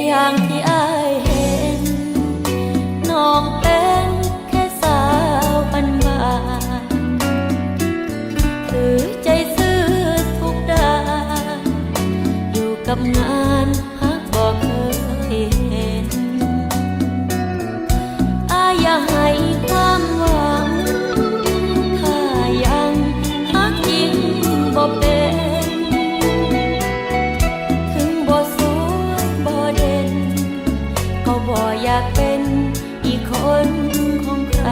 อย่างที่อายเห็นน้องเป็นแค่สาวบ้านๆถือใจซื่อทุกด้านอยู่กับงานฮักบ่เคยเห็นอายอย่าให้ความหวังถ้ายังฮักจริงบ่เป็นถึงบ่สวยบ่เด่นก็บ่อยากเป็นอีกคนของใคร